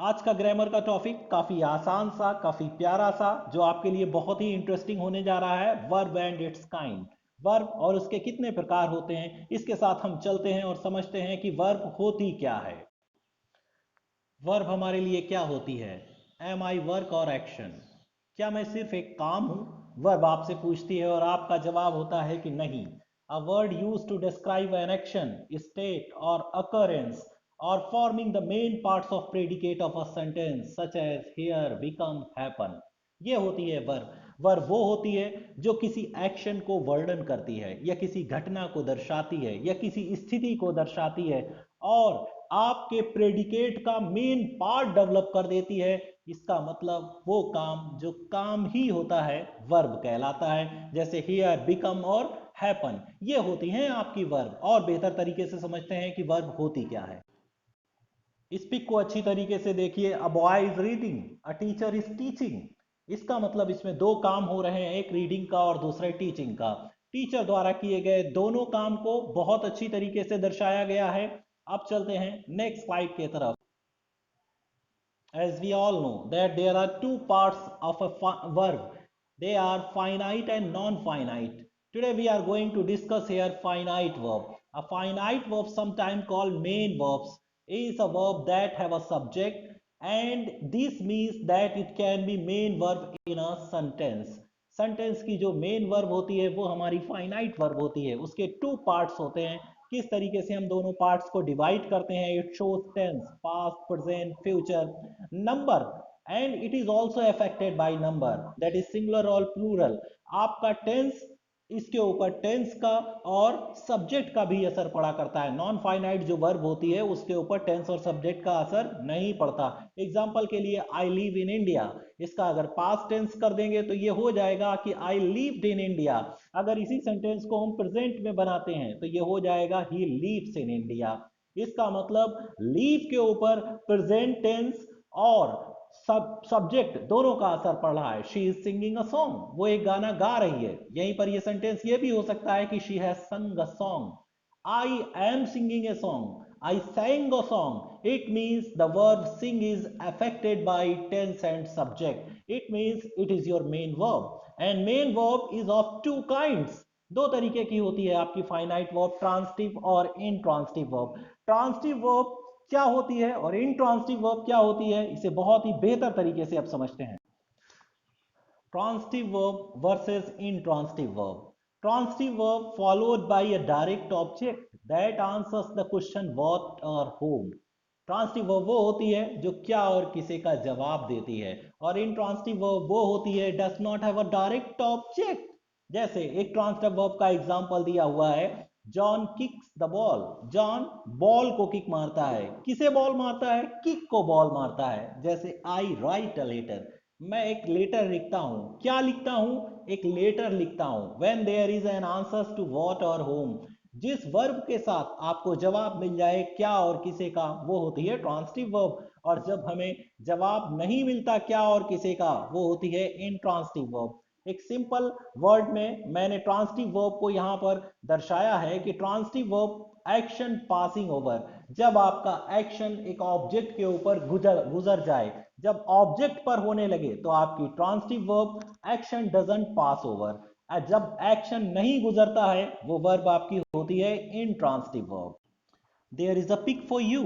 आज का ग्रामर का टॉपिक काफी आसान सा, काफी प्यारा सा, जो आपके लिए बहुत ही इंटरेस्टिंग होने जा रहा है। Verb and it's kind. Verb और उसके कितने प्रकार होते हैं, इसके साथ हम चलते हैं और समझते हैं कि वर्ब होती क्या है। वर्ब हमारे लिए क्या होती है? एम आई वर्क और एक्शन? क्या मैं सिर्फ एक काम हूं? वर्ब आपसे पूछती है और आपका जवाब होता है कि नहीं। A word use to describe an action, state और occurrence or forming the main parts of predicate of a sentence such as here, become, happen। ये होती है वर्ब। वर्ब वो होती है जो किसी एक्शन को वर्णन करती है या किसी घटना को दर्शाती है या किसी स्थिति को दर्शाती है और आपके प्रेडिकेट का मेन पार्ट डेवलप कर देती है। इसका मतलब वो काम जो काम ही होता है वर्ब कहलाता है। जैसे हियर, बिकम और हैपन, ये होती हैं आपकी वर्ब। और बेहतर तरीके से समझते हैं कि वर्ब होती क्या है। इस पिक को अच्छी तरीके से देखिए। A boy is reading, a teacher is teaching. इसका मतलब इसमें दो काम हो रहे हैं, एक रीडिंग का और दूसरा टीचिंग का। टीचर द्वारा किए गए दोनों काम को बहुत अच्छी तरीके से दर्शाया गया है। अब चलते हैं नेक्स्ट स्लाइड की तरफ। As we all know that there are two parts of a verb. They are finite and non-finite. Today we are going to discuss here finite verb. A finite verb, sometimes called main verbs, is a verb that have a subject, and this means that it can be main verb in a sentence. Sentence की जो main verb होती है वो हमारी finite verb होती है। उसके two parts होते हैं। किस तरीके से हम दोनों पार्ट्स को डिवाइड करते हैं? It shows tense, past, present, future, number, and it is also affected by number, that is singular और प्लूरल। आपका टेंस, इसके ऊपर टेंस का और सब्जेक्ट का भी असर पड़ा करता है। नॉन फाइनाइट जो वर्ब होती है उसके ऊपर टेंस और सब्जेक्ट का असर नहीं पड़ता। एग्जाम्पल के लिए आई लिव इन इंडिया, इसका अगर पास्ट टेंस कर देंगे तो ये हो जाएगा कि आई लिव्ड इन इंडिया। अगर इसी सेंटेंस को हम प्रेजेंट में बनाते हैं तो ये हो जाएगा ही लिव्स इन इंडिया। इसका मतलब लीव के ऊपर प्रेजेंट टेंस और सब्जेक्ट दोनों का असर पड़ रहा है। She is singing a song, वो एक गाना गा रही है। यहीं पर ये सेंटेंस ये भी हो सकता है कि शी हैज संग a song. I am singing a song, I sang a song. It means the verb sing is affected by tense and subject. It means it is your main verb. And main verb is of two kinds. दो तरीके की होती है आपकी finite verb, transitive और intransitive verb. Transitive verb क्या होती है और इंट्रांसिटिव वर्ब क्या होती है, इसे बहुत ही बेहतर तरीके से अब समझते हैं। Transitive verb versus intransitive verb. Transitive verb followed by a direct object that answers the question what or whom. Transitive verb वो होती है जो क्या और किसे का जवाब देती है, और इंट्रांसिटिव वर्ब वो होती है does not have a direct object. जैसे एक ट्रांसिटिव वर्ब का एग्जांपल दिया हुआ है, John kicks the ball. John ball को किक मारता है। किसे बॉल मारता है? किक को बॉल मारता है। जैसे आई राइट अ लेटर, मैं एक लेटर लिखता हूं। क्या लिखता हूं? एक लेटर लिखता हूं। When there is an answer to what और होम, जिस वर्ब के साथ आपको जवाब मिल जाए क्या और किसे का, वो होती है ट्रांसिटिव वर्ब। और जब हमें जवाब नहीं मिलता क्या और किसे का, वो होती है इंट्रांसिटिव वर्ब। एक सिंपल वर्ड में मैंने ट्रांसिटिव वर्ब को यहां पर दर्शाया है कि transitive verb action passing over, जब आपका एक्शन एक ऑब्जेक्ट के ऊपर गुजर गुजर जाए, जब ऑब्जेक्ट पर होने लगे तो आपकी transitive verb action doesn't pass over. जब एक्शन नहीं गुजरता है वो वर्ब आपकी होती है intransitive verb. There is a pic for you.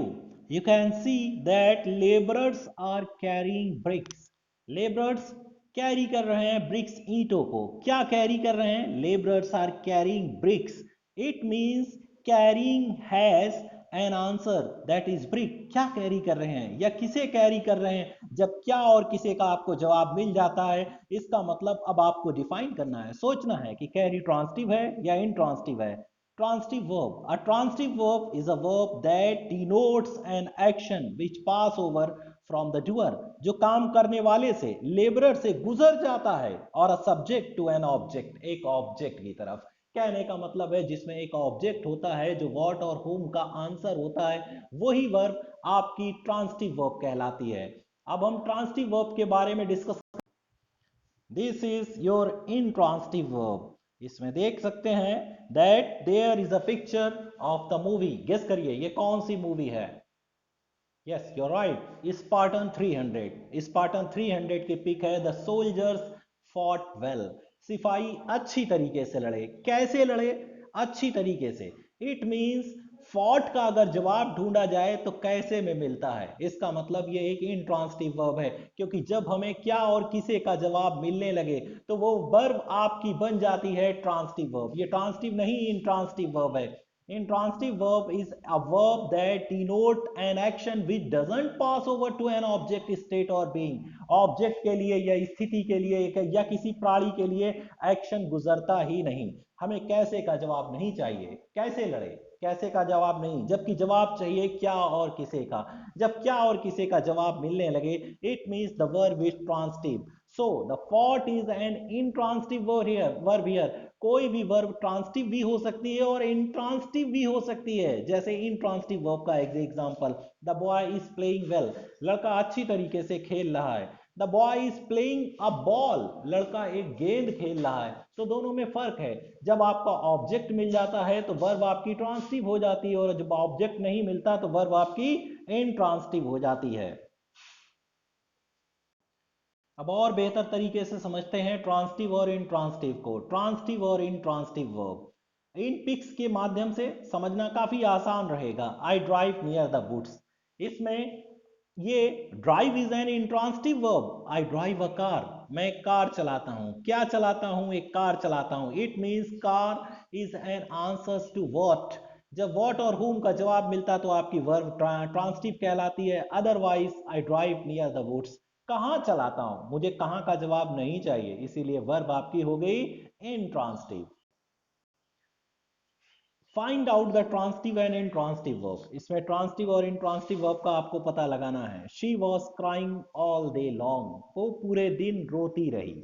You can see that labourers are carrying bricks. Labourers carry कर रहे हैं ब्रिक्स, ईंटों को। क्या कैरी कर रहे हैं? Labourers are carrying bricks. It means carrying has an answer that is brick. क्या कैरी कर रहे हैं या किसे कैरी कर रहे हैं? जब क्या और किसे का आपको जवाब मिल जाता है, इसका मतलब अब आपको डिफाइन करना है, सोचना है कि कैरी ट्रांसिटिव है या इंट्रांसिटिव है। Transitive verb, a transitive verb is a verb that denotes an action which pass over from the doer, जो काम करने वाले से, लेबरर से गुजर जाता है, और a subject to an object, एक ऑब्जेक्ट की तरफ। कहने का मतलब है जिसमें एक ऑब्जेक्ट होता है जो व्हाट और होम का आंसर होता है, वही वर्ब आपकी ट्रांसिटिव वर्ब कहलाती है। अब हम ट्रांसिटिव वर्ब के बारे में discuss. This is your intransitive verb. इसमें देख सकते हैं that there is a picture of the movie. Guess करिए ये कौन सी मूवी है? Yes you are right, Spartan 300, Spartan 300 की पिक है। द सोल्जर्स फॉट वेल, सिपाही अच्छी तरीके से लड़े। कैसे लड़े? अच्छी तरीके से। इट मींस फॉट का अगर जवाब ढूंढा जाए तो कैसे में मिलता है, इसका मतलब ये एक इंट्रांसिटिव वर्ब है, क्योंकि जब हमें क्या और किसे का जवाब मिलने लगे तो वो वर्ब आपकी बन जाती है ट्रांसिटिव वर्ब। ये ट्रांसिटिव नहीं इंट्रांसिटिव वर्ब है। Intransitive verb is a verb that denote an action which doesn't pass over to an object, state or being. Object के लिए या स्थिति के लिए या किसी प्राणी के लिए एक्शन गुजरता ही नहीं। हमें कैसे का जवाब नहीं चाहिए, कैसे लड़े, कैसे का जवाब नहीं, जबकि जवाब चाहिए क्या और किसे का। जब क्या और किसे का जवाब मिलने लगे, it means the verb is transitive. So the fought is an intransitive verb here. कोई भी वर्ब ट्रांसिटिव भी हो सकती है और इंट्रांसिटिव भी हो सकती है। जैसे इंट्रांसिटिव वर्ब का example, the boy is playing well, लड़का अच्छी तरीके से खेल रहा है। The boy is playing a ball, लड़का एक गेंद खेल रहा है। तो दोनों में फर्क है। जब आपका ऑब्जेक्ट मिल जाता है तो वर्ब आपकी ट्रांसिटिव हो जाती है, और जब ऑब्जेक्ट नहीं मिलता तो वर्ब आपकी इंट्रांसिटिव हो जाती है। अब और बेहतर तरीके से समझते हैं ट्रांसिटिव और इंट्रांसिटिव को। ट्रांसिटिव और इंट्रांसिटिव वर्ब इन पिक्स के माध्यम से समझना काफी आसान रहेगा। I drive near the woods, इसमें ये drive is an intransitive verb. I drive a car, मैं कार चलाता हूं। क्या चलाता हूं? एक कार चलाता हूं। It means car is an answers to what. जब व्हाट और whom का जवाब मिलता तो आपकी वर्ब ट्रांसिटिव कहलाती है। Otherwise I drive near the woods, कहाँ चलाता हूं, मुझे कहाँ का जवाब नहीं चाहिए, इसीलिए वर्ब आपकी हो गई intransitive. Find out the transitive and intransitive verb. इसमें ट्रांसिटिव और इंट्रांसिटिव वर्ब का आपको पता लगाना है। She was crying all day long, वो पूरे दिन रोती रही।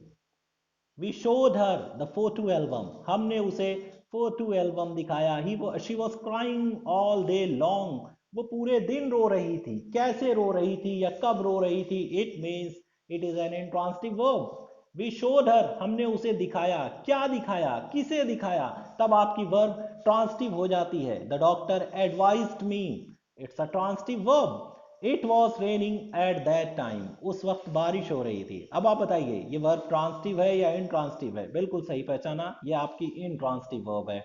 We showed her the photo album, हमने उसे फोटो एल्बम दिखाया। She was crying all day long, वो पूरे दिन रो रही थी। कैसे रो रही थी या कब रो रही थी? It means it is an intransitive verb. We showed her, हमने उसे दिखाया। क्या दिखाया? किसे दिखाया? तब आपकी वर्ब ट्रांसिटिव हो जाती है। The doctor advised me, it's a transitive verb. It was raining at that time, उस वक्त बारिश हो रही थी। अब आप बताइए ये वर्ब ट्रांसिटिव है या इंट्रांसिटिव है? बिल्कुल सही पहचाना, ये आपकी इंट्रांसिटिव वर्ब है।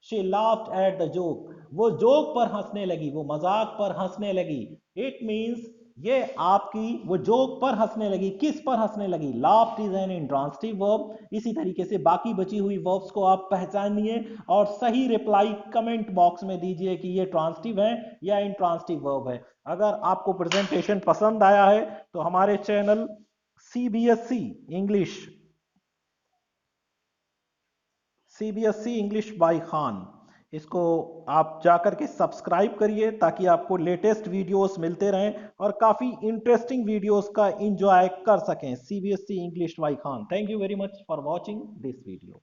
She laughed at the joke, वो जोक पर हंसने लगी, वो मजाक पर हंसने लगी। इट मीन्स ये आपकी वो जोक पर हंसने लगी। किस पर हंसने लगी? Laughed is an intransitive verb. इसी तरीके से बाकी बची हुई वर्ब्स को आप पहचानिए और सही रिप्लाई कमेंट बॉक्स में दीजिए कि ये ट्रांसिटिव है या इंट्रांसिटिव वर्ब है। अगर आपको प्रेजेंटेशन पसंद आया है तो हमारे channel CBSE English by Khan, इसको आप जाकर के सब्सक्राइब करिए ताकि आपको लेटेस्ट वीडियोस मिलते रहें और काफ़ी इंटरेस्टिंग वीडियोस का एंजॉय कर सकें। CBSE English by Khan. Thank you very much for watching this video.